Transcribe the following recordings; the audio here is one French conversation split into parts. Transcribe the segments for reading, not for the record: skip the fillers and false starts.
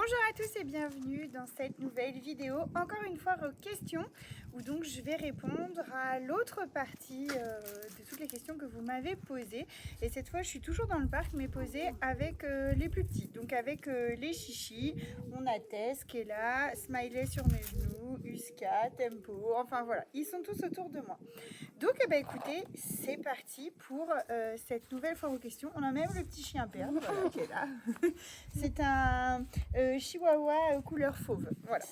Bonjour à tous et bienvenue dans cette nouvelle vidéo, encore une fois questions, où donc je vais répondre à l'autre partie de toutes les questions que vous m'avez posées. Et cette fois je suis toujours dans le parc mais posée avec les plus petits, donc avec les chichis. On a Tess qui est là, Smiley sur mes genoux, Uska, Tempo, enfin voilà, ils sont tous autour de moi. Donc écoutez, c'est parti pour cette nouvelle foire aux questions. On a même le petit chien perle voilà, qui est là. C'est un chihuahua couleur fauve. Voilà.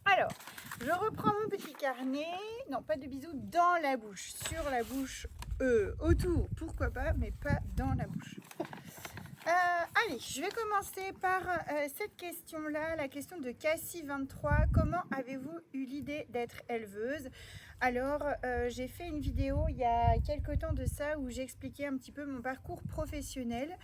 Alors, je reprends mon petit carnet. Non, pas de bisous dans la bouche. Sur la bouche, autour, pourquoi pas, mais pas dans la bouche. Allez, je vais commencer par cette question-là, la question de Cassie23. Comment avez-vous eu l'idée d'être éleveuse? Alors, j'ai fait une vidéo il y a quelques temps de ça où j'expliquais un petit peu mon parcours professionnel.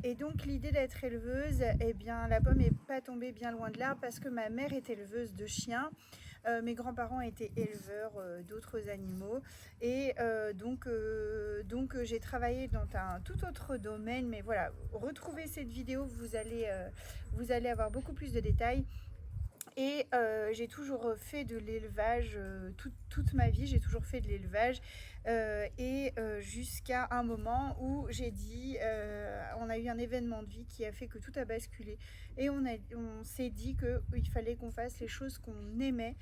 Et donc, l'idée d'être éleveuse, eh bien, la pomme n'est pas tombée bien loin de l'arbre parce que ma mère est éleveuse de chiens. Mes grands-parents étaient éleveurs d'autres animaux et donc j'ai travaillé dans un tout autre domaine, mais voilà, retrouvez cette vidéo, vous allez avoir beaucoup plus de détails. Et j'ai toujours fait de l'élevage toute ma vie, j'ai toujours fait de l'élevage jusqu'à un moment où j'ai dit, on a eu un événement de vie qui a fait que tout a basculé et on s'est dit qu'il fallait qu'on fasse les choses qu'on aimait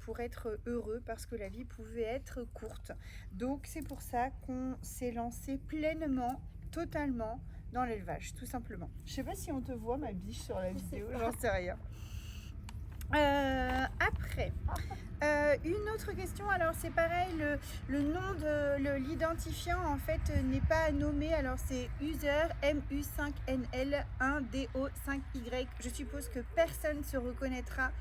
pour être heureux parce que la vie pouvait être courte. Donc c'est pour ça qu'on s'est lancé pleinement, totalement dans l'élevage, tout simplement. Je sais pas si on te voit ma biche sur la vidéo, j'en sais rien. Après, une autre question, alors c'est pareil, le nom de l'identifiant en fait n'est pas nommé, alors c'est user MU5NL1DO5Y. Je suppose que personne se reconnaîtra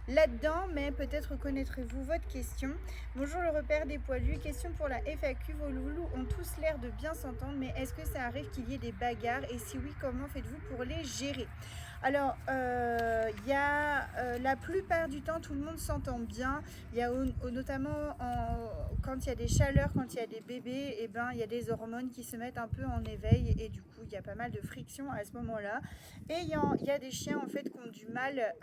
là-dedans, mais peut-être reconnaîtrez-vous votre question. Bonjour le repère des poilus, question pour la FAQ, vos loulous ont tous l'air de bien s'entendre, mais est-ce que ça arrive qu'il y ait des bagarres et si oui, comment faites-vous pour les gérer? Alors, il y a la plupart du temps, tout le monde s'entend bien. Il y a notamment quand il y a des chaleurs, quand il y a des bébés, et ben, il y a des hormones qui se mettent un peu en éveil et du coup, il y a pas mal de friction à ce moment-là. Et il y a des chiens en fait qui ont du mal,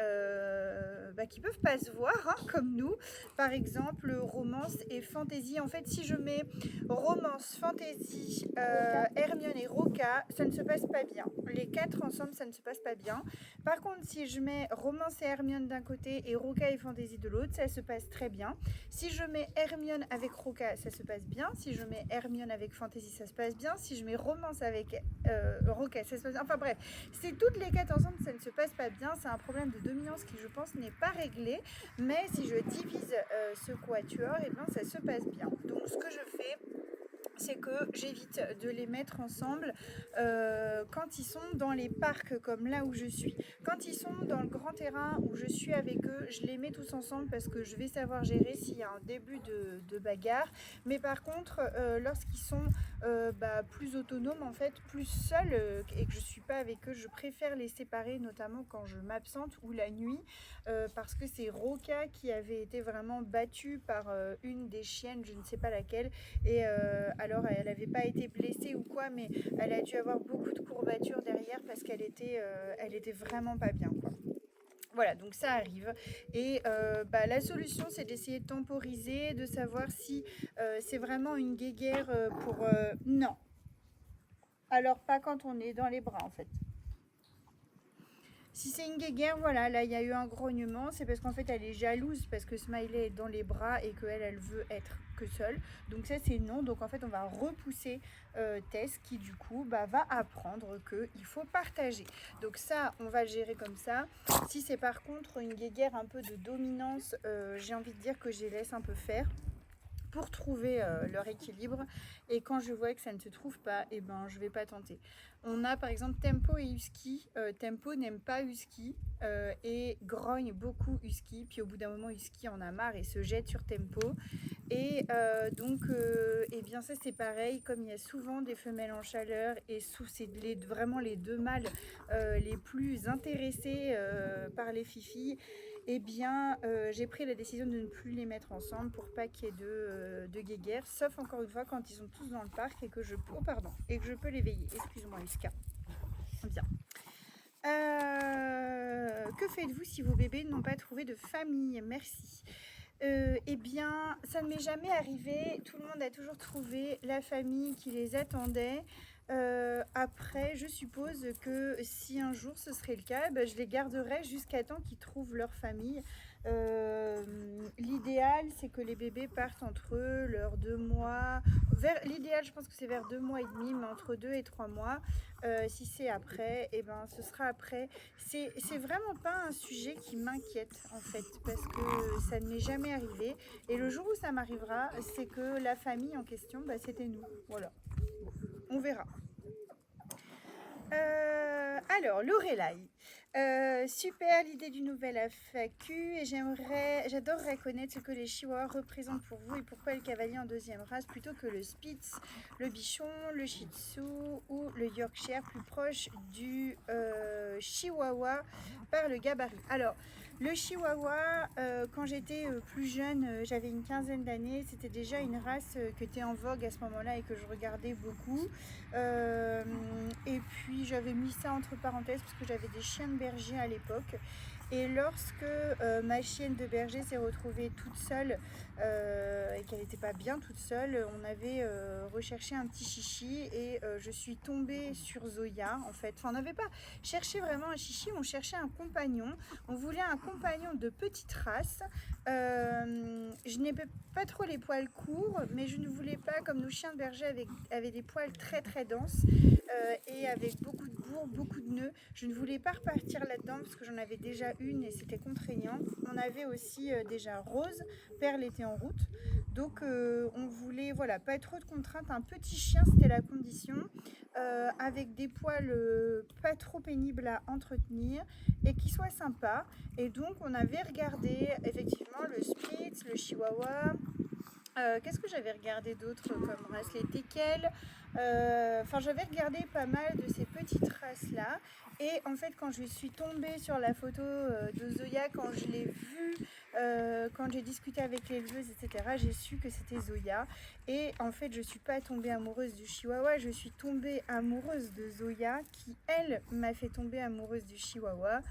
qui peuvent pas se voir, hein, comme nous. Par exemple, romance et fantaisie. En fait, si je mets romance, fantaisie, Hermione et Roca, ça ne se passe pas bien. Les quatre ensemble, ça ne se passe pas bien. Par contre, si je mets romance et Hermione d'un côté et Roca et fantaisie de l'autre, ça se passe très bien. Si je mets Hermione avec Roca, ça se passe bien. Si je mets Hermione avec fantaisie, ça se passe bien. Si je mets romance avec Roca, ça se passe bien. Enfin bref, c'est toutes les quatre ensemble, ça ne se passe pas bien. C'est un problème de dominance qui, je pense, n'est pas réglé. Mais si je divise ce quatuor, et bien, ça se passe bien. Donc, ce que je fais, c'est que j'évite de les mettre ensemble quand ils sont dans les parcs comme là où je suis. Quand ils sont dans le grand terrain où je suis avec eux, je les mets tous ensemble parce que je vais savoir gérer s'il y a un début de bagarre. Mais par contre, lorsqu'ils sont plus autonomes, en fait, plus seuls et que je ne suis pas avec eux, je préfère les séparer, notamment quand je m'absente ou la nuit, parce que c'est Roca qui avait été vraiment battue par une des chiennes, je ne sais pas laquelle, et alors elle n'avait pas été blessée ou quoi, mais elle a dû avoir beaucoup de courbatures derrière parce qu'elle était vraiment pas bien, quoi. Voilà, donc ça arrive. Et la solution, c'est d'essayer de temporiser, de savoir si c'est vraiment une guéguerre pour... Non. Alors pas quand on est dans les bras, en fait. Si c'est une guéguerre, voilà, là il y a eu un grognement, c'est parce qu'en fait elle est jalouse parce que Smiley est dans les bras et qu'elle veut être que seule. Donc ça c'est non, donc en fait on va repousser Tess qui du coup va apprendre qu'il faut partager. Donc ça on va le gérer comme ça. Si c'est par contre une guéguerre un peu de dominance, j'ai envie de dire que je les laisse un peu faire pour trouver leur équilibre, et quand je vois que ça ne se trouve pas, et ben je vais pas tenter. On a par exemple Tempo et Husky. Tempo n'aime pas Husky et grogne beaucoup Husky, puis au bout d'un moment Husky en a marre et se jette sur Tempo, Et donc, eh bien ça c'est pareil, comme il y a souvent des femelles en chaleur et c'est vraiment les deux mâles les plus intéressés par les fifilles, eh bien j'ai pris la décision de ne plus les mettre ensemble pour pas qu'il y ait de guéguerre, sauf encore une fois quand ils sont tous dans le parc et que je peux, et que je peux les veiller. Excuse-moi Iska. Bien. Que faites-vous si vos bébés n'ont pas trouvé de famille? Merci. Eh bien, ça ne m'est jamais arrivé. Tout le monde a toujours trouvé la famille qui les attendait. Après, je suppose que si un jour ce serait le cas, ben, je les garderai jusqu'à temps qu'ils trouvent leur famille. L'idéal, c'est que les bébés partent entre leurs 2 mois. L'idéal, je pense que c'est vers 2 mois et demi, mais entre 2 et 3 mois. Si c'est après, eh ben, ce sera après. C'est vraiment pas un sujet qui m'inquiète en fait, parce que ça ne m'est jamais arrivé. Et le jour où ça m'arrivera, c'est que la famille en question, bah, c'était nous. Voilà, on verra. Alors, Lorelai, super l'idée du nouvel FAQ et j'adorerais connaître ce que les chihuahuas représentent pour vous et pourquoi le cavalier en deuxième race plutôt que le Spitz, le bichon, le Shih Tzu ou le Yorkshire plus proche du chihuahua par le gabarit. Alors, le chihuahua, quand j'étais plus jeune, j'avais une quinzaine d'années, c'était déjà une race qui était en vogue à ce moment-là et que je regardais beaucoup. Et puis j'avais mis ça entre parenthèses parce que j'avais des chiens de berger à l'époque. Et lorsque ma chienne de berger s'est retrouvée toute seule et qu'elle n'était pas bien toute seule, on avait recherché un petit chichi et je suis tombée sur Zoya en fait. Enfin, on n'avait pas cherché vraiment un chichi, on cherchait un compagnon. On voulait un compagnon de petite race. Je n'aimais pas trop les poils courts, mais je ne voulais pas, comme nos chiens de berger avaient des poils très très denses et avec beaucoup de bourre, beaucoup de nœuds, je ne voulais pas repartir là-dedans parce que j'en avais déjà une et c'était contraignant. On avait aussi déjà Rose, Perle était en route, donc on voulait voilà, pas trop de contraintes, un petit chien c'était la condition, avec des poils pas trop pénibles à entretenir et qui soit sympa. Et donc on avait regardé effectivement le Spitz, le Chihuahua. Qu'est-ce que j'avais regardé d'autre comme race? Les teckels. Enfin, j'avais regardé pas mal de ces petites races-là. Et en fait, quand je suis tombée sur la photo de Zoya, quand je l'ai vue, quand j'ai discuté avec l'éleveuse, etc., j'ai su que c'était Zoya. Et en fait, je ne suis pas tombée amoureuse du Chihuahua, je suis tombée amoureuse de Zoya, qui, elle, m'a fait tomber amoureuse du Chihuahua.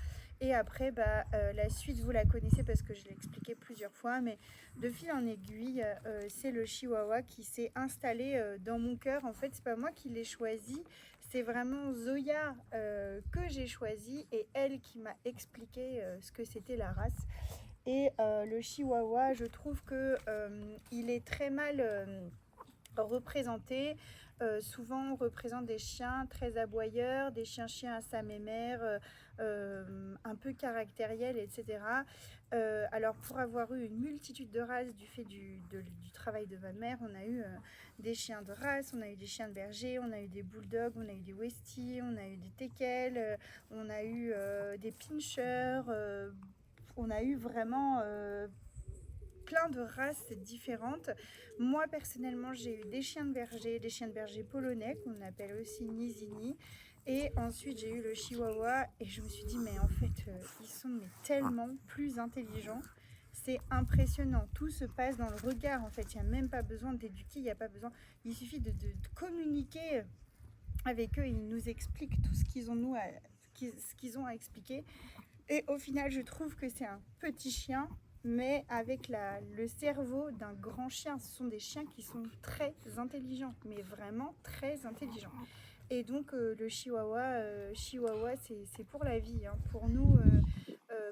Et après, bah, la suite, vous la connaissez parce que je l'ai expliqué plusieurs fois, mais de fil en aiguille, c'est le Chihuahua qui s'est installé dans mon cœur. En fait, c'est pas moi qui l'ai choisi, c'est vraiment Zoya que j'ai choisi et elle qui m'a expliqué ce que c'était la race. Et le Chihuahua, je trouve que il est très mal représenté. Souvent on représente des chiens très aboyeurs, des chiens à sa mémère, un peu caractériels, etc. Alors pour avoir eu une multitude de races du fait du travail de ma mère, on a eu des chiens de race, on a eu des chiens de berger, on a eu des bulldogs, on a eu des westies, on a eu des teckels, on a eu des pinschers, on a eu vraiment plein de races différentes. Moi personnellement j'ai eu des chiens de berger polonais qu'on appelle aussi Nizini, et ensuite j'ai eu le Chihuahua et je me suis dit mais en fait ils sont tellement plus intelligents, c'est impressionnant, tout se passe dans le regard en fait, il n'y a même pas besoin d'éduquer, il n'y a pas besoin, il suffit de communiquer avec eux, ils nous expliquent tout ce qu'ils ont à expliquer. Et au final je trouve que c'est un petit chien mais avec le cerveau d'un grand chien. Ce sont des chiens qui sont très intelligents, mais vraiment très intelligents. Et donc le Chihuahua, c'est pour la vie, hein. Pour nous,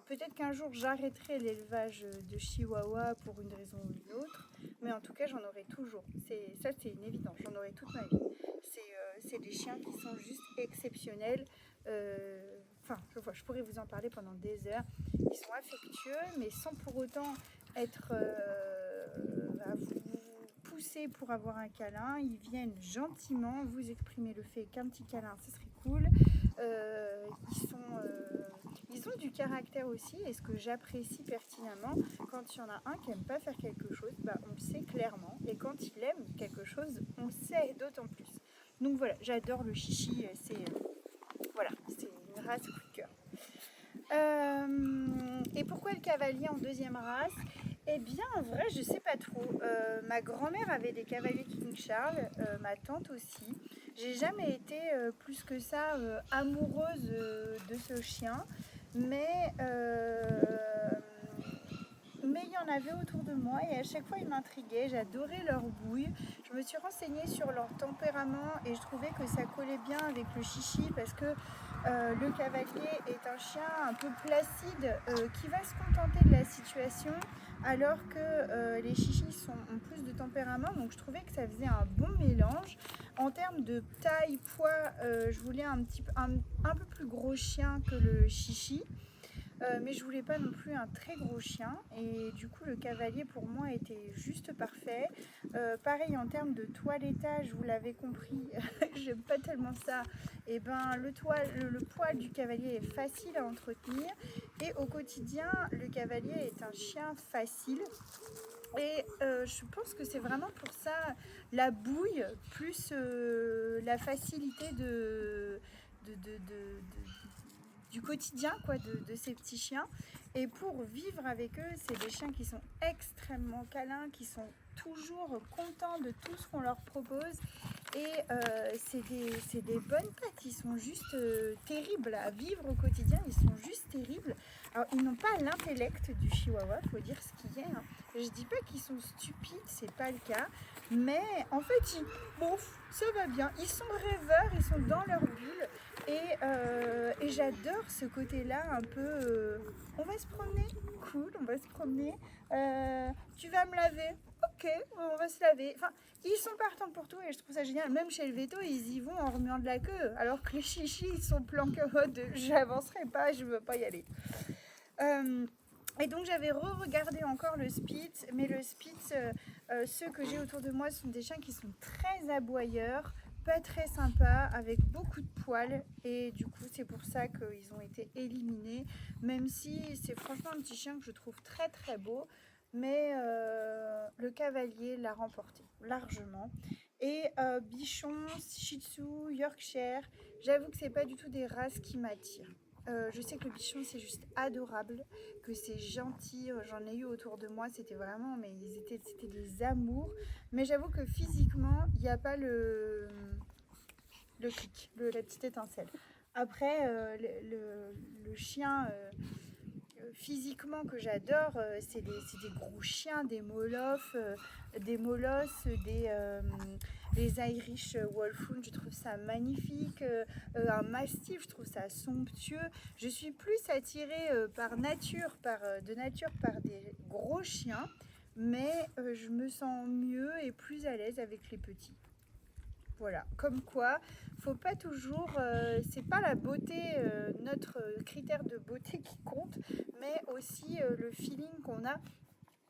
peut-être qu'un jour j'arrêterai l'élevage de Chihuahua pour une raison ou une autre, mais en tout cas j'en aurai toujours. Ça c'est une évidence, j'en aurai toute ma vie. C'est des chiens qui sont juste exceptionnels. Enfin, je pourrais vous en parler pendant des heures. Ils sont affectueux, mais sans pour autant être à vous pousser pour avoir un câlin. Ils viennent gentiment vous exprimer le fait qu'un petit câlin, ce serait cool. Ils ont du du caractère aussi, et ce que j'apprécie pertinemment, quand il y en a un qui n'aime pas faire quelque chose, on le sait clairement, et quand il aime quelque chose, on le sait d'autant plus. Donc voilà, j'adore le chichi, c'est une race coup de cœur. Et pourquoi le cavalier en deuxième race? Eh bien, en vrai, je sais pas trop. Ma grand-mère avait des cavaliers King Charles, ma tante aussi. J'ai jamais été plus que ça amoureuse de ce chien, mais il y en avait autour de moi et à chaque fois ils m'intriguaient. J'adorais leur bouille. Je me suis renseignée sur leur tempérament et je trouvais que ça collait bien avec le chichi parce que le cavalier est un chien un peu placide qui va se contenter de la situation alors que les chichis ont plus de tempérament, donc je trouvais que ça faisait un bon mélange. En termes de taille, poids, je voulais un peu plus gros chien que le chichi. Mais je voulais pas non plus un très gros chien et du coup le cavalier pour moi était juste parfait. Pareil en termes de toilettage, vous l'avez compris, j'aime pas tellement ça. Et le poil du cavalier est facile à entretenir et au quotidien le cavalier est un chien facile. Et je pense que c'est vraiment pour ça la bouille plus la facilité du quotidien de ces petits chiens. Et pour vivre avec eux, c'est des chiens qui sont extrêmement câlins, qui sont toujours contents de tout ce qu'on leur propose. Et c'est des bonnes pattes, ils sont juste terribles à vivre au quotidien, ils sont juste terribles. Alors ils n'ont pas l'intellect du chihuahua, faut dire ce qu'il y a. Hein. Je dis pas qu'ils sont stupides, c'est pas le cas, mais en fait, ça va bien. Ils sont rêveurs, ils sont dans leur bulle. Et j'adore ce côté-là un peu on va se promener, cool, on va se promener, tu vas me laver, ok, on va se laver. Enfin, ils sont partants pour tout et je trouve ça génial. Même chez le veto, ils y vont en remuant de la queue, alors que les chichis, ils sont planqués en mode j'avancerai pas, je veux pas y aller. Et donc j'avais re-regardé encore le Spitz, mais le Spitz, ceux que j'ai autour de moi sont des chiens qui sont très aboyeurs, pas très sympas, avec beaucoup de poils, et du coup c'est pour ça qu'ils ont été éliminés, même si c'est franchement un petit chien que je trouve très très beau, mais le cavalier l'a remporté largement. Et Bichon, Shih Tzu, Yorkshire, j'avoue que c'est pas du tout des races qui m'attirent. Je sais que le bichon c'est juste adorable, que c'est gentil, j'en ai eu autour de moi, c'était vraiment, mais c'était des amours. Mais j'avoue que physiquement, il n'y a pas le clic, la petite étincelle. Après, le chien physiquement que j'adore, c'est des gros chiens, des molosses, les Irish Wolfhound, je trouve ça magnifique, un Mastiff, je trouve ça somptueux. Je suis plus attirée par nature par des gros chiens, mais je me sens mieux et plus à l'aise avec les petits. Voilà, comme quoi, faut pas toujours, c'est pas la beauté, notre critère de beauté qui compte, mais aussi le feeling qu'on a.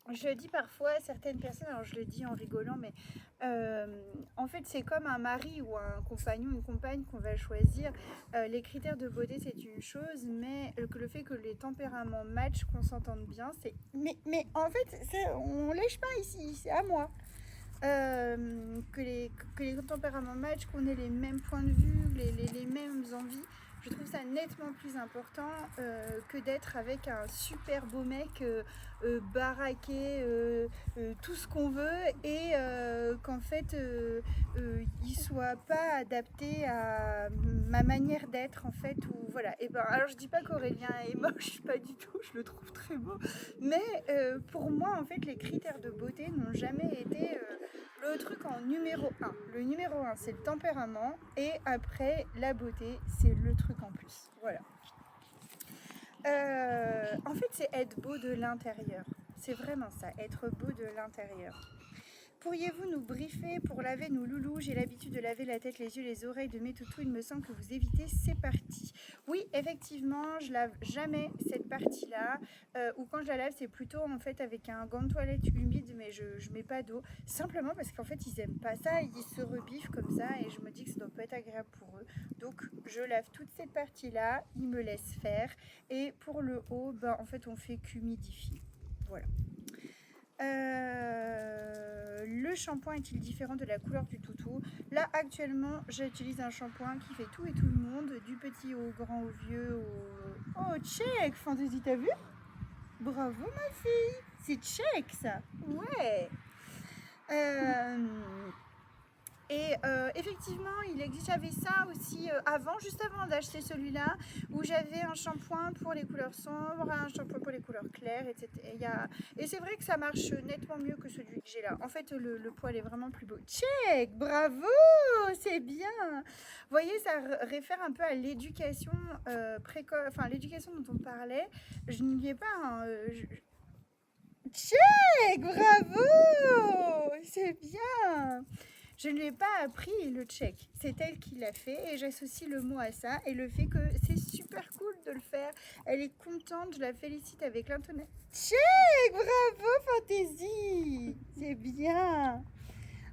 Je dis parfois à certaines personnes, alors je le dis en rigolant, mais en fait c'est comme un mari ou un compagnon, une compagne qu'on va choisir. Les critères de beauté c'est une chose, mais le fait que les tempéraments matchent, qu'on s'entende bien, c'est... Mais en fait, on lèche pas ici, c'est à moi. Que les tempéraments matchent, qu'on ait les mêmes points de vue, les mêmes envies. Je trouve ça nettement plus important que d'être avec un super beau mec baraqué, tout ce qu'on veut, et qu'en fait il soit pas adapté à ma manière d'être en fait. Ou voilà. Et alors je dis pas qu'Aurélien est moche, pas du tout, je le trouve très beau, mais pour moi en fait les critères de beauté n'ont jamais été le truc en numéro 1. Le numéro 1 c'est le tempérament, et après la beauté c'est le truc en plus. Voilà. En fait c'est être beau de l'intérieur. C'est vraiment ça, être beau de l'intérieur. Pourriez-vous nous briefer pour laver nos loulous? J'ai l'habitude de laver la tête, les yeux, les oreilles de mes toutous. Il me semble que vous évitez. C'est parti. Oui, effectivement, je lave jamais cette partie-là. Ou quand je la lave, c'est plutôt en fait avec un gant de toilette humide, mais je mets pas d'eau. Simplement parce qu'en fait, ils aiment pas ça, ils se rebiffent comme ça, et je me dis que ça doit pas être agréable pour eux. Donc, je lave toute cette partie-là, ils me laissent faire. Et pour le haut, ben, en fait, on fait qu'humidifier. Voilà. Le shampoing est-il différent de la couleur du toutou? Là, actuellement, j'utilise un shampoing qui fait tout et tout le monde, du petit au grand, au vieux, au... Oh, check, Fantasy, t'as vu? Bravo, ma fille! C'est check, ça! Ouais! Et effectivement, il existe, j'avais ça aussi avant, juste avant d'acheter celui-là, où j'avais un shampoing pour les couleurs sombres, un shampoing pour les couleurs claires, etc. Et c'est vrai que ça marche nettement mieux que celui que j'ai là. En fait, le poil est vraiment plus beau. Check, bravo, c'est bien. Vous voyez, ça réfère un peu à l'éducation précoce, enfin l'éducation dont on parlait. Je n'y ai pas. Hein, Check, bravo, c'est bien. Je ne lui ai pas appris le tchèque, c'est elle qui l'a fait et j'associe le mot à ça et le fait que c'est super cool de le faire. Elle est contente, je la félicite avec l'intonation. Tchèque, bravo Fantaisie, c'est bien.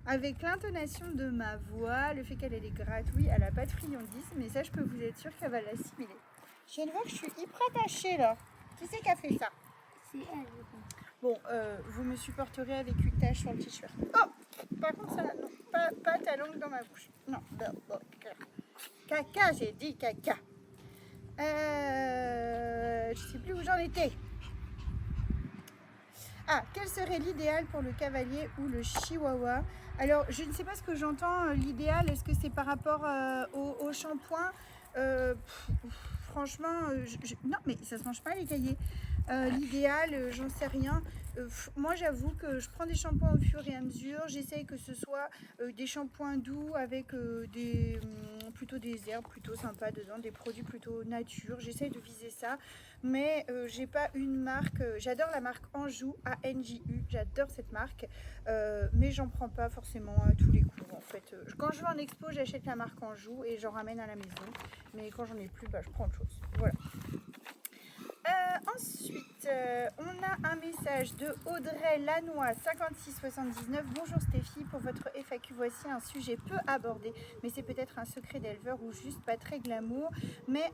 Avec l'intonation de ma voix, le fait qu'elle ait les grattes, oui, elle n'a pas de friandise, mais ça je peux vous être sûre qu'elle va l'assimiler. Je viens de voir que je suis hyper attachée là. Qui c'est qui a fait ça? C'est elle, je pense. Bon, vous me supporterez avec une tache sur le t-shirt. Oh, par contre, ça, non, pas ta langue dans ma bouche. Non, caca, j'ai dit caca. Je sais plus où j'en étais. Ah, quel serait l'idéal pour le cavalier ou le chihuahua? Alors, je ne sais pas ce que j'entends, l'idéal. Est-ce que c'est par rapport au shampoing? Franchement, non, mais ça se mange pas les cahiers. L'idéal, j'en sais rien. Moi, j'avoue que je prends des shampoings au fur et à mesure. J'essaye que ce soit des shampoings doux avec plutôt des herbes plutôt sympas dedans, des produits plutôt nature. J'essaye de viser ça, mais j'ai pas une marque. J'adore la marque Anjou, ANJU. J'adore cette marque, mais j'en prends pas forcément à tous les coups. En fait, quand je vais en expo, j'achète la marque Anjou et j'en ramène à la maison. Mais quand j'en ai plus, bah, je prends autre chose. Voilà. Ensuite, on a un message de Audrey Lannoy 5679. Bonjour Stéphie, pour votre FAQ, voici un sujet peu abordé, mais c'est peut-être un secret d'éleveur ou juste pas très glamour. Mais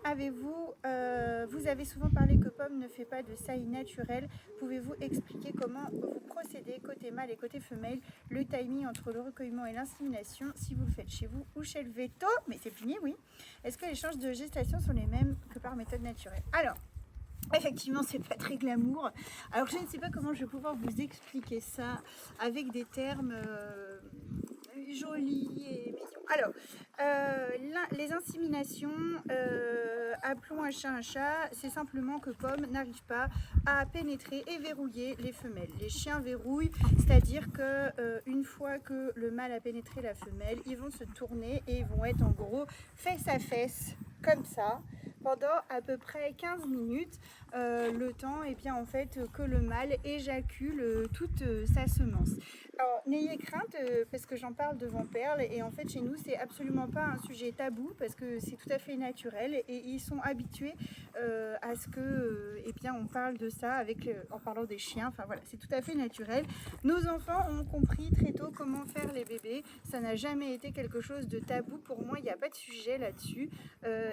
vous avez souvent parlé que Pomme ne fait pas de saillie naturelle. Pouvez-vous expliquer comment vous procédez côté mâle et côté femelle, le timing entre le recueillement et l'insémination, si vous le faites chez vous ou chez le veto? Mais c'est fini, oui. Est-ce que les chances de gestation sont les mêmes que par méthode naturelle? Alors, effectivement, c'est pas très glamour. Alors, je ne sais pas comment je vais pouvoir vous expliquer ça avec des termes jolis et mignons. Alors, les inséminations, appelons un chat, c'est simplement que Pomme n'arrive pas à pénétrer et verrouiller les femelles. Les chiens verrouillent, c'est-à-dire que une fois que le mâle a pénétré la femelle, ils vont se tourner et ils vont être en gros fesse à fesse, comme ça, pendant à peu près 15 minutes, le temps en fait, que le mâle éjacule toute sa semence. Alors n'ayez crainte parce que j'en parle devant Perle et en fait chez nous c'est absolument pas un sujet tabou parce que c'est tout à fait naturel et ils sont habitués à ce que on parle de ça en parlant des chiens, enfin voilà, c'est tout à fait naturel. Nos enfants ont compris très tôt comment faire les bébés, ça n'a jamais été quelque chose de tabou pour moi, il n'y a pas de sujet là-dessus,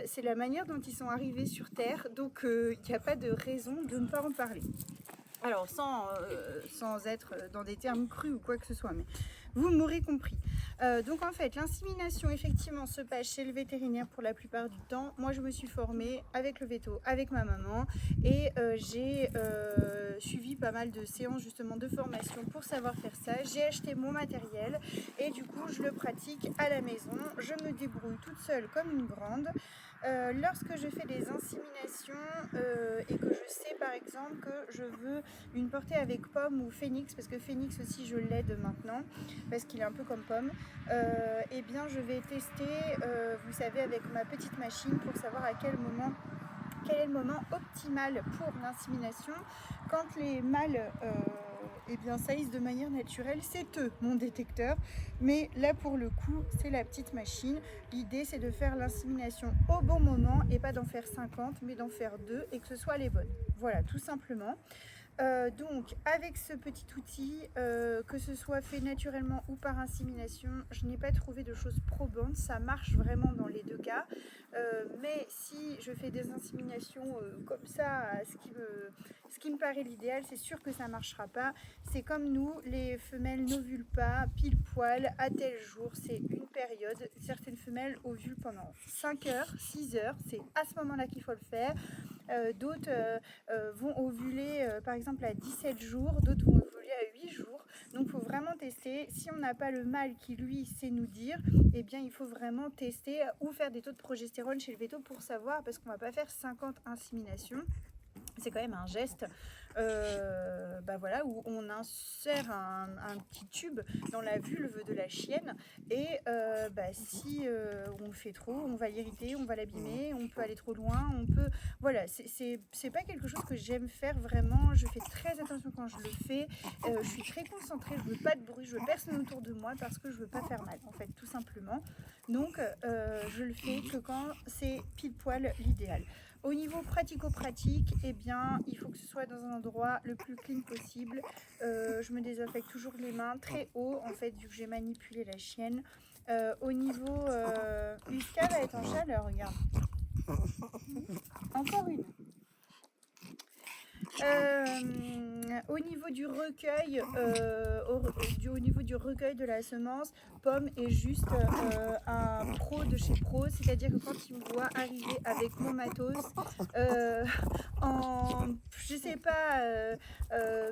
c'est la manière dont ils sont arrivés sur Terre, donc il n'y a pas de raison de ne pas en parler. Alors, sans être dans des termes crus ou quoi que ce soit, mais vous m'aurez compris. Donc en fait, l'insémination effectivement se passe chez le vétérinaire pour la plupart du temps. Moi, je me suis formée avec le véto, avec ma maman, et j'ai suivi pas mal de séances justement de formation pour savoir faire ça. J'ai acheté mon matériel et du coup, je le pratique à la maison. Je me débrouille toute seule comme une grande. Lorsque je fais des inséminations et que je sais par exemple que je veux une portée avec Pomme ou Phoenix, parce que Phoenix aussi je l'aide maintenant, parce qu'il est un peu comme Pomme, je vais tester, vous savez, avec ma petite machine pour savoir à quel moment quel est le moment optimal pour l'insémination. Quand les mâles eh bien, saillissent de manière naturelle, c'est eux mon détecteur. Mais là, pour le coup, c'est la petite machine. L'idée, c'est de faire l'insémination au bon moment et pas d'en faire 50, mais d'en faire 2 et que ce soit les bonnes. Voilà, tout simplement. Donc avec ce petit outil, que ce soit fait naturellement ou par insémination, je n'ai pas trouvé de choses probantes, ça marche vraiment dans les deux cas. Mais si je fais des inséminations comme ça, ce qui me paraît l'idéal, c'est sûr que ça ne marchera pas. C'est comme nous, les femelles n'ovulent pas pile poil à tel jour, c'est une période. Certaines femelles ovulent pendant 5 heures, 6 heures, c'est à ce moment-là qu'il faut le faire. D'autres vont ovuler par exemple à 17 jours, d'autres vont ovuler à 8 jours. Donc il faut vraiment tester. Si on n'a pas le mâle qui lui sait nous dire, eh bien il faut vraiment tester ou faire des taux de progestérone chez le véto pour savoir, parce qu'on ne va pas faire 50 inséminations. C'est quand même un geste voilà, où on insère un petit tube dans la vulve de la chienne et si on le fait trop, on va l'irriter, on va l'abîmer, on peut aller trop loin, on peut... Voilà, c'est pas quelque chose que j'aime faire vraiment, je fais très attention quand je le fais, je suis très concentrée, je veux pas de bruit, je veux personne autour de moi parce que je veux pas faire mal, en fait, tout simplement. Donc je le fais que quand c'est pile poil l'idéal. Au niveau pratico-pratique, eh bien, il faut que ce soit dans un endroit le plus clean possible. Je me désinfecte toujours les mains très haut, en fait, vu que j'ai manipulé la chienne. Au niveau... Uska va être en chaleur, regarde. Encore une. Au niveau du recueil, au niveau du recueil de la semence, Pomme est juste un pro de chez pro, c'est-à-dire que quand il me voit arriver avec mon matos, je sais pas,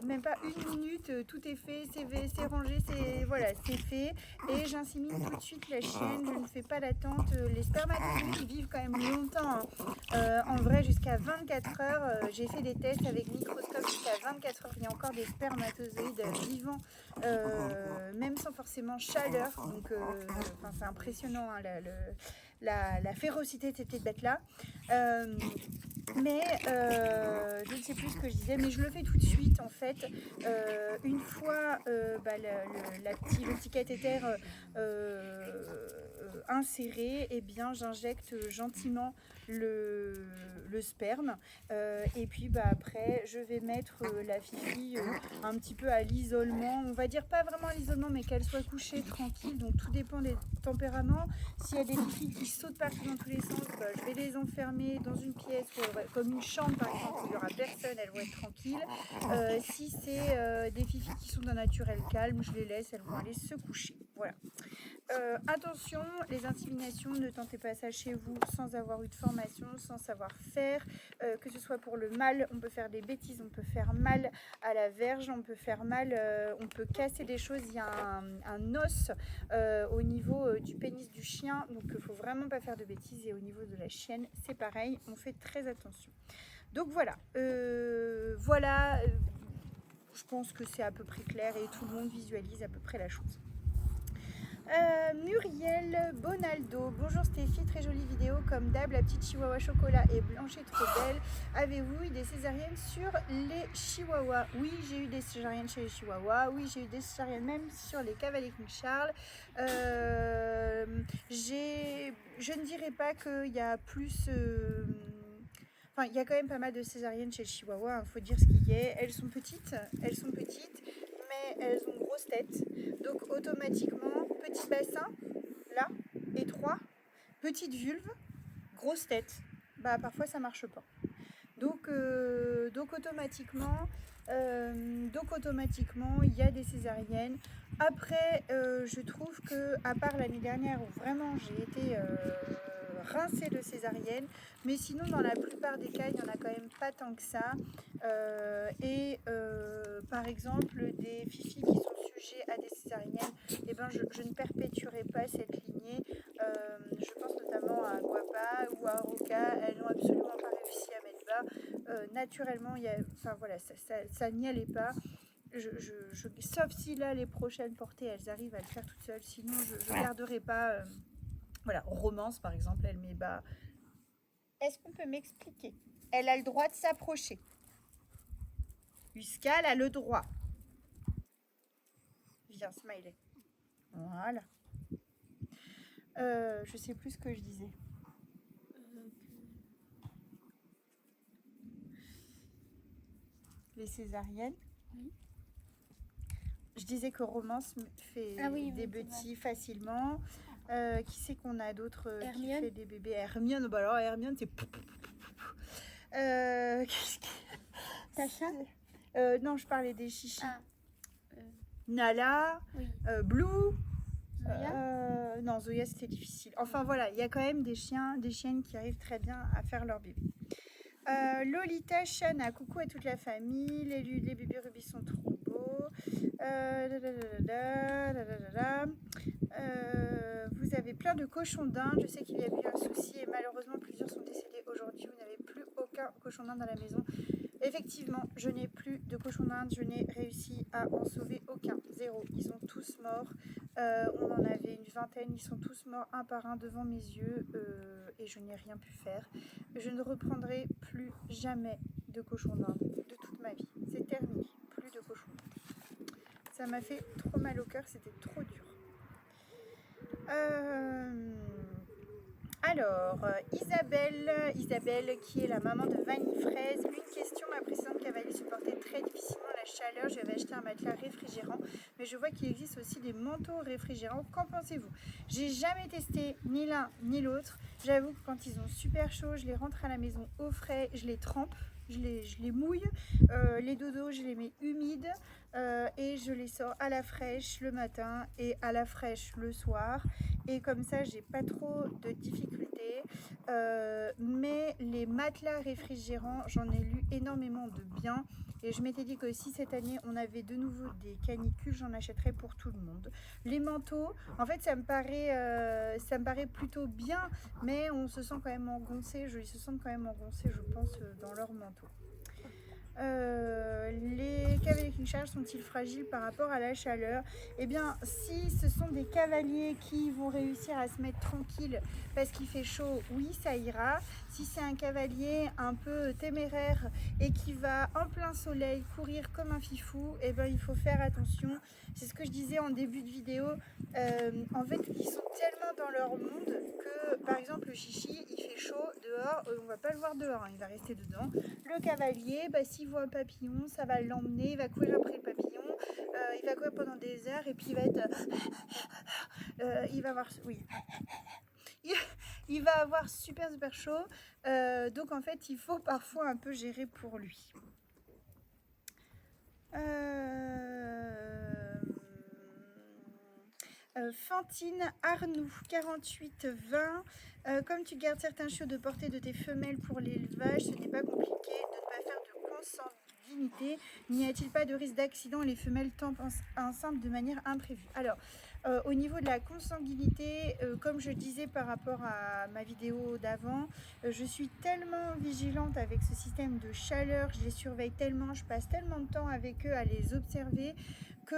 même pas une minute, tout est fait, c'est rangé, c'est fait, et j'insémine tout de suite la chienne, je ne fais pas d'attente. Les spermatozoïdes vivent quand même longtemps, en vrai jusqu'à 24 heures, j'ai fait des tests avec microscope jusqu'à 24 heures, il y a encore des spermatozoïdes vivants, même sans forcément chaleur, donc c'est impressionnant, hein, la férocité de cette bête-là. Je ne sais plus ce que je disais, mais je le fais tout de suite en fait. Une fois le petit cathéter inséré, eh bien j'injecte gentiment le sperme et puis après je vais mettre la fifi un petit peu à l'isolement, on va dire pas vraiment à l'isolement, mais qu'elle soit couchée tranquille, donc tout dépend des tempéraments. S'il y a des fifis qui sautent partout dans tous les sens, je vais les enfermer dans une pièce comme une chambre par exemple où il n'y aura personne, elles vont être tranquilles. Si c'est des fifis qui sont d'un naturel calme, je les laisse, elles vont aller se coucher. Voilà. Attention, les inséminations, ne tentez pas ça chez vous sans avoir eu de formation, sans savoir faire, que ce soit pour le mâle, on peut faire des bêtises, on peut faire mal à la verge, on peut faire mal, on peut casser des choses, il y a un os au niveau du pénis du chien, donc il ne faut vraiment pas faire de bêtises, et au niveau de la chienne, c'est pareil, on fait très attention. Donc voilà, je pense que c'est à peu près clair et tout le monde visualise à peu près la chose. Muriel Bonaldo, bonjour Stéphie, très jolie vidéo comme d'hab, la petite chihuahua chocolat et blanche est trop belle. Avez-vous eu des césariennes sur les chihuahuas? Oui, j'ai eu des césariennes chez les chihuahuas, oui, j'ai eu des césariennes même sur les cavaliers King Charles. Je ne dirais pas qu'il y a plus... il y a quand même pas mal de césariennes chez le chihuahua, faut dire ce qu'il y a. Elles sont petites, mais elles ont grosse tête. Donc automatiquement, petit bassin, là, étroit, petite vulve, grosse tête. Parfois ça marche pas. Donc automatiquement, il y a des césariennes. Après, je trouve que, à part l'année dernière où vraiment j'ai été rincée de césarienne, mais sinon dans la plupart des cas il n'y en a quand même pas tant que ça. Par exemple, des fifis qui sont sujets à des césariennes, je ne perpétuerai pas cette lignée. Je pense notamment à Guapa ou à Roca, elles n'ont absolument pas réussi à mettre bas. Naturellement, ça n'y allait pas. Sauf si là, les prochaines portées, elles arrivent à le faire toutes seules. Sinon, je ne garderai pas. Romance, par exemple, elle met bas. Est-ce qu'on peut m'expliquer? elle a le droit de s'approcher. Huska, elle a le droit. Viens, smiley. Voilà. Je sais plus ce que je disais. Les césariennes. Oui. Je disais que Romance fait des petits facilement. Qui c'est qu'on a d'autres qui fait des bébés? Hermione, bah alors Hermione c'est... Sacha non, je parlais des chichis. Nala, Blue. Zoya. Non, Zoya c'était difficile. Enfin voilà, il y a quand même des chiennes qui arrivent très bien à faire leur bébé. Lolita, Shana, coucou à toute la famille. Les bébés rubis sont trop beaux. Vous avez plein de cochons d'Inde. Je sais qu'il y a eu un souci et malheureusement plusieurs sont décédés aujourd'hui. Vous n'avez plus aucun cochon d'Inde dans la maison. Effectivement, je n'ai plus de cochons d'Inde. Je n'ai réussi à en sauver aucun. 0. Ils sont tous morts. On en avait une vingtaine. Ils sont tous morts un par un devant mes yeux. Et je n'ai rien pu faire. Je ne reprendrai plus jamais de cochons d'Inde de toute ma vie. C'est terminé. Plus de cochons d'Inde. Ça m'a fait trop mal au cœur. C'était trop dur. Alors, Isabelle qui est la maman de Vanille Fraise. Une question, ma précédente cavalier supportait très difficilement la chaleur. J'avais acheté un matelas réfrigérant, mais je vois qu'il existe aussi des manteaux réfrigérants. Qu'en pensez-vous? J'ai jamais testé ni l'un ni l'autre. J'avoue que quand ils ont super chaud, je les rentre à la maison au frais, je les trempe, je les mouille. Les dodos, je les mets humides et je les sors à la fraîche le matin et à la fraîche le soir. Et comme ça, j'ai pas trop de difficultés. Mais les matelas réfrigérants, j'en ai lu énormément de bien. Et je m'étais dit que si cette année, on avait de nouveau des canicules, j'en achèterais pour tout le monde. Les manteaux, en fait, ça me paraît plutôt bien. Mais on se sent quand même engoncé. Ils se sentent quand même engoncés, je pense, dans leurs manteaux. Les cavaliers King Charles sont-ils fragiles par rapport à la chaleur? Eh bien, si ce sont des cavaliers qui vont réussir à se mettre tranquilles parce qu'il fait chaud, oui, ça ira. Si c'est un cavalier un peu téméraire et qui va en plein soleil courir comme un fifou, eh bien, il faut faire attention. C'est ce que je disais en début de vidéo. En fait, ils sont tellement dans leur monde que, par exemple, le chichi, il fait chaud dehors, on va pas le voir dehors, hein, il va rester dedans. Le cavalier, s'il voit un papillon, ça va l'emmener, il va courir après le papillon, il va courir pendant des heures et puis il va être... il va avoir... Oui. Il va avoir super chaud, donc en fait, il faut parfois un peu gérer pour lui. Fantine Arnoux, 48-20. Comme tu gardes certains chiots de portée de tes femelles pour l'élevage, ce n'est pas compliqué de ne pas faire de consanguinité. N'y a-t-il pas de risque d'accident? Les femelles tombent enceintes de manière imprévue. Alors, au niveau de la consanguinité, comme je disais par rapport à ma vidéo d'avant, je suis tellement vigilante avec ce système de chaleur, je les surveille tellement, je passe tellement de temps avec eux à les observer que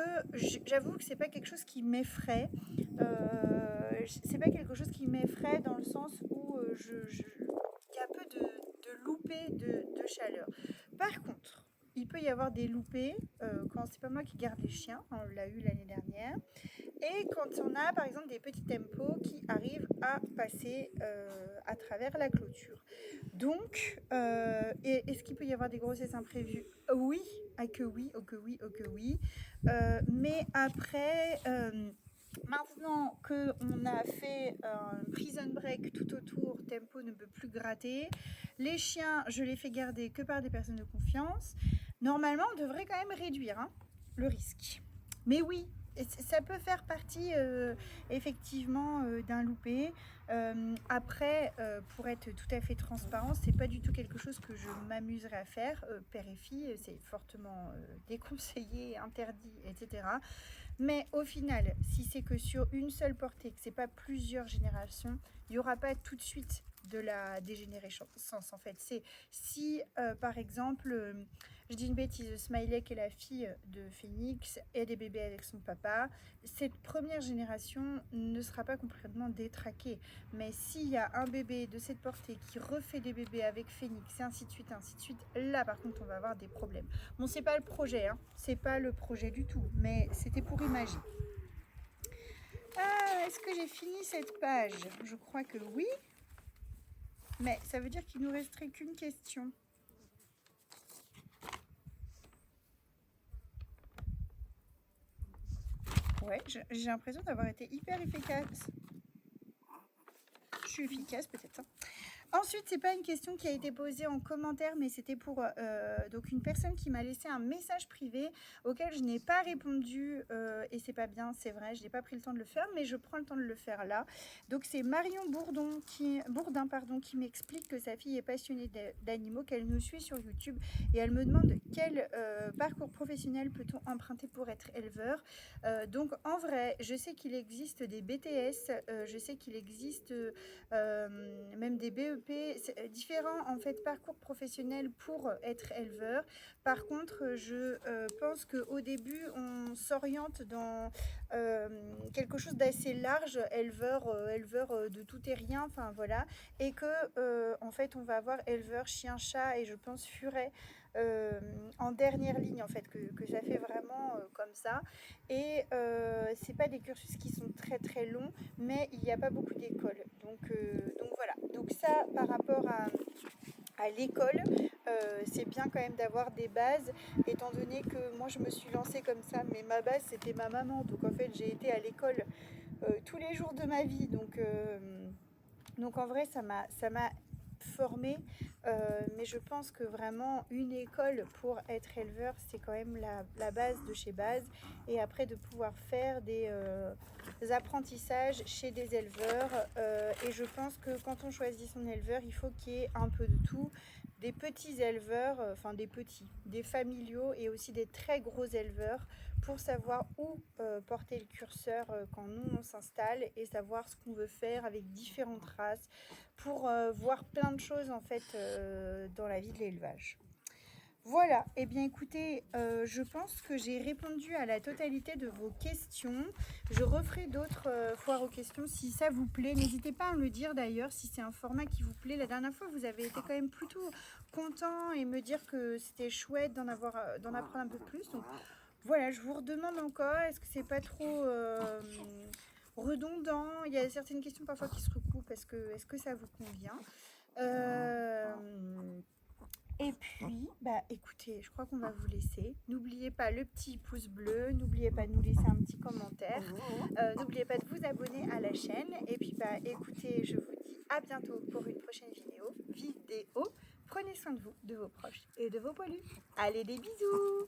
j'avoue que c'est pas quelque chose qui m'effraie. C'est pas quelque chose qui m'effraie dans le sens où il y a peu de loupés de chaleur. Par contre, il peut y avoir des loupés quand c'est pas moi qui garde les chiens, on l'a eu l'année dernière, et quand on a par exemple des petits tempos qui arrivent à passer à travers la clôture. Donc, est-ce qu'il peut y avoir des grossesses imprévues? Oui, oui. Mais après, maintenant qu'on a fait un prison break tout autour, Tempo ne peut plus gratter. Les chiens, je les fais garder que par des personnes de confiance. Normalement, on devrait quand même réduire le risque. Mais oui, ça peut faire partie effectivement d'un loupé. Après, pour être tout à fait transparent, c'est pas du tout quelque chose que je m'amuserais à faire. Père et fille, c'est fortement déconseillé, interdit, etc. Mais au final, si c'est que sur une seule portée, que c'est pas plusieurs générations, il n'y aura pas tout de suite de la dégénérescence en fait. C'est si par exemple, je dis une bêtise, Smiley qui est la fille de Phoenix et des bébés avec son papa, cette première génération ne sera pas complètement détraquée. Mais s'il y a un bébé de cette portée qui refait des bébés avec Phoenix et ainsi de suite, là par contre on va avoir des problèmes. Bon, c'est pas le projet, hein, c'est pas le projet du tout, mais c'était pour imaginer. Ah, est-ce que j'ai fini cette page? Je crois que oui. Mais ça veut dire qu'il nous resterait qu'une question. Ouais, j'ai l'impression d'avoir été hyper efficace. Je suis efficace peut-être. Hein. Ensuite, c'est pas une question qui a été posée en commentaire, mais c'était pour donc une personne qui m'a laissé un message privé auquel je n'ai pas répondu et c'est pas bien, c'est vrai, je n'ai pas pris le temps de le faire, mais je prends le temps de le faire là. Donc c'est Marion Bourdin qui m'explique que sa fille est passionnée d'animaux, qu'elle nous suit sur YouTube et elle me demande quel parcours professionnel peut-on emprunter pour être éleveur. Donc en vrai, je sais qu'il existe des BTS, je sais qu'il existe même des BEP, différents en fait parcours professionnels pour être éleveur. Par contre, je pense qu'au début, on s'oriente dans quelque chose d'assez large, éleveur de tout et rien, enfin voilà, et que en fait, on va avoir éleveur, chien, chat et je pense furet en dernière ligne en fait, que ça fait vraiment comme ça. Et c'est pas des cursus qui sont très très longs, mais il n'y a pas beaucoup d'écoles. Donc voilà. Donc ça, par rapport à l'école, c'est bien quand même d'avoir des bases, étant donné que moi je me suis lancée comme ça, mais ma base c'était ma maman. Donc en fait j'ai été à l'école tous les jours de ma vie. Donc en vrai ça m'a formée, mais je pense que vraiment une école pour être éleveur c'est quand même la base de chez base, et après de pouvoir faire des apprentissages chez des éleveurs, et je pense que quand on choisit son éleveur il faut qu'il y ait un peu de tout, des petits éleveurs, enfin des familiaux et aussi des très gros éleveurs pour savoir où porter le curseur quand nous on s'installe et savoir ce qu'on veut faire avec différentes races pour voir plein de choses en fait dans la vie de l'élevage. Voilà, et bien écoutez, je pense que j'ai répondu à la totalité de vos questions. Je referai d'autres foires aux questions si ça vous plaît. N'hésitez pas à me le dire d'ailleurs si c'est un format qui vous plaît. La dernière fois, vous avez été quand même plutôt content et me dire que c'était chouette d'en apprendre un peu plus. Donc voilà, je vous redemande encore, est-ce que c'est pas trop redondant? Il y a certaines questions parfois qui se recoupent. Est-ce que ça vous convient? Et puis, bah écoutez, je crois qu'on va vous laisser. N'oubliez pas le petit pouce bleu, n'oubliez pas de nous laisser un petit commentaire, n'oubliez pas de vous abonner à la chaîne. Et puis, bah écoutez, je vous dis à bientôt pour une prochaine vidéo. Prenez soin de vous, de vos proches et de vos poilus. Allez, des bisous!